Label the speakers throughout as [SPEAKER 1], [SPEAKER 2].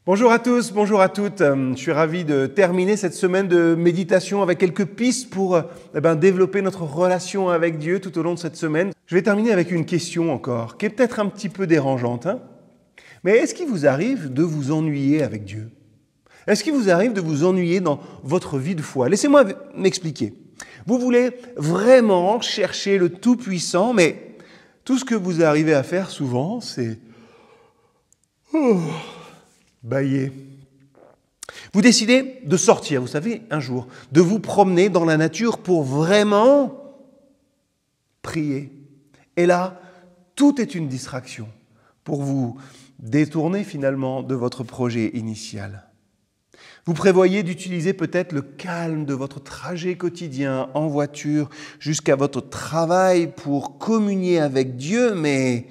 [SPEAKER 1] Bonjour à tous, bonjour à toutes. Je suis ravi de terminer cette semaine de méditation avec quelques pistes pour développer notre relation avec Dieu tout au long de cette semaine. Je vais terminer avec une question encore, qui est peut-être un petit peu dérangeante. Mais est-ce qu'il vous arrive de vous ennuyer avec Dieu ? Est-ce qu'il vous arrive de vous ennuyer dans votre vie de foi ? Laissez-moi m'expliquer. Vous voulez vraiment chercher le Tout-Puissant, mais tout ce que vous arrivez à faire souvent, c'est bâiller. Vous décidez de sortir, vous savez, un jour, de vous promener dans la nature pour vraiment prier. Et là, tout est une distraction pour vous détourner finalement de votre projet initial. Vous prévoyez d'utiliser peut-être le calme de votre trajet quotidien en voiture jusqu'à votre travail pour communier avec Dieu, mais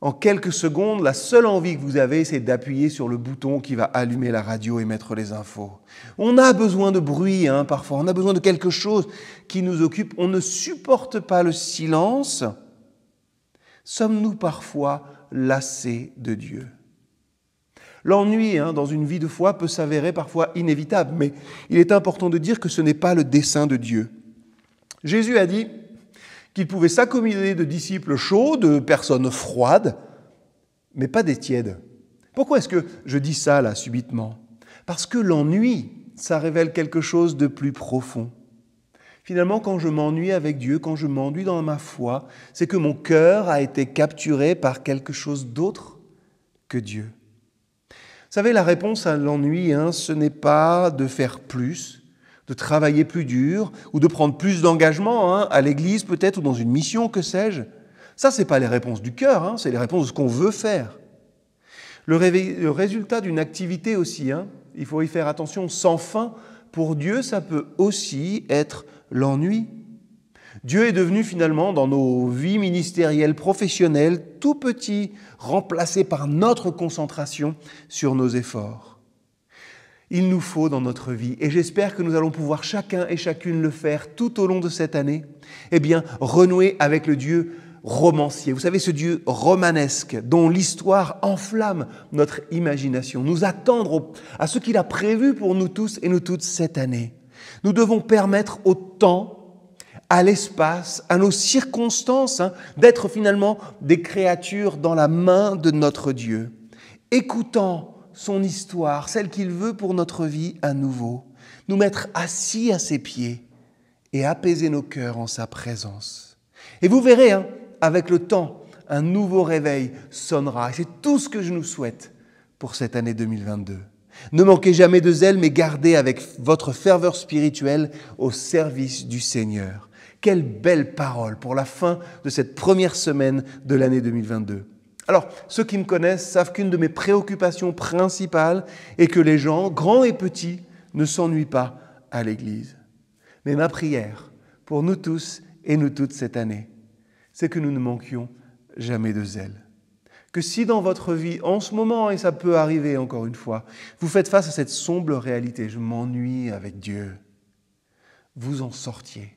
[SPEAKER 1] en quelques secondes, la seule envie que vous avez, c'est d'appuyer sur le bouton qui va allumer la radio et mettre les infos. On a besoin de bruit, parfois. On a besoin de quelque chose qui nous occupe. On ne supporte pas le silence. Sommes-nous parfois lassés de Dieu ? L'ennui dans une vie de foi peut s'avérer parfois inévitable, mais il est important de dire que ce n'est pas le dessein de Dieu. Jésus a dit qu'il pouvait s'accommoder de disciples chauds, de personnes froides, mais pas des tièdes. Pourquoi est-ce que je dis ça là subitement ? Parce que l'ennui, ça révèle quelque chose de plus profond. Finalement, quand je m'ennuie avec Dieu, quand je m'ennuie dans ma foi, c'est que mon cœur a été capturé par quelque chose d'autre que Dieu. Vous savez, la réponse à l'ennui, ce n'est pas de faire plus, de travailler plus dur ou de prendre plus d'engagement à l'église peut-être ou dans une mission, que sais-je. Ça, ce n'est pas les réponses du cœur, c'est les réponses de ce qu'on veut faire. Le résultat d'une activité aussi, il faut y faire attention, sans fin, pour Dieu, ça peut aussi être l'ennui. Dieu est devenu finalement, dans nos vies ministérielles, professionnelles, tout petit, remplacé par notre concentration sur nos efforts. Il nous faut dans notre vie, et j'espère que nous allons pouvoir chacun et chacune le faire tout au long de cette année, renouer avec le Dieu romancier. Vous savez, ce Dieu romanesque dont l'histoire enflamme notre imagination, nous attendre à ce qu'il a prévu pour nous tous et nous toutes cette année. Nous devons permettre au temps, à l'espace, à nos circonstances, d'être finalement des créatures dans la main de notre Dieu, écoutant son histoire, celle qu'il veut pour notre vie à nouveau, nous mettre assis à ses pieds et apaiser nos cœurs en sa présence. Et vous verrez, avec le temps, un nouveau réveil sonnera. Et c'est tout ce que je nous souhaite pour cette année 2022. Ne manquez jamais de zèle, mais gardez avec votre ferveur spirituelle au service du Seigneur. Quelle belle parole pour la fin de cette première semaine de l'année 2022. Alors, ceux qui me connaissent savent qu'une de mes préoccupations principales est que les gens, grands et petits, ne s'ennuient pas à l'église. Mais ma prière pour nous tous et nous toutes cette année, c'est que nous ne manquions jamais de zèle. Que si dans votre vie, en ce moment, et ça peut arriver encore une fois, vous faites face à cette sombre réalité, je m'ennuie avec Dieu, vous en sortiez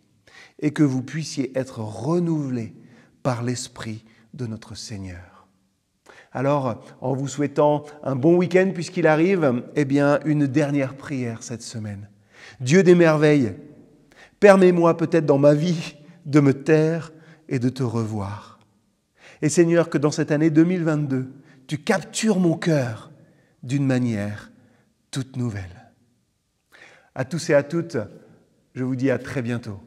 [SPEAKER 1] et que vous puissiez être renouvelés par l'Esprit de notre Seigneur. Alors, en vous souhaitant un bon week-end puisqu'il arrive, une dernière prière cette semaine. Dieu des merveilles, permets-moi peut-être dans ma vie de me taire et de te revoir. Et Seigneur, que dans cette année 2022, tu captures mon cœur d'une manière toute nouvelle. À tous et à toutes, je vous dis à très bientôt.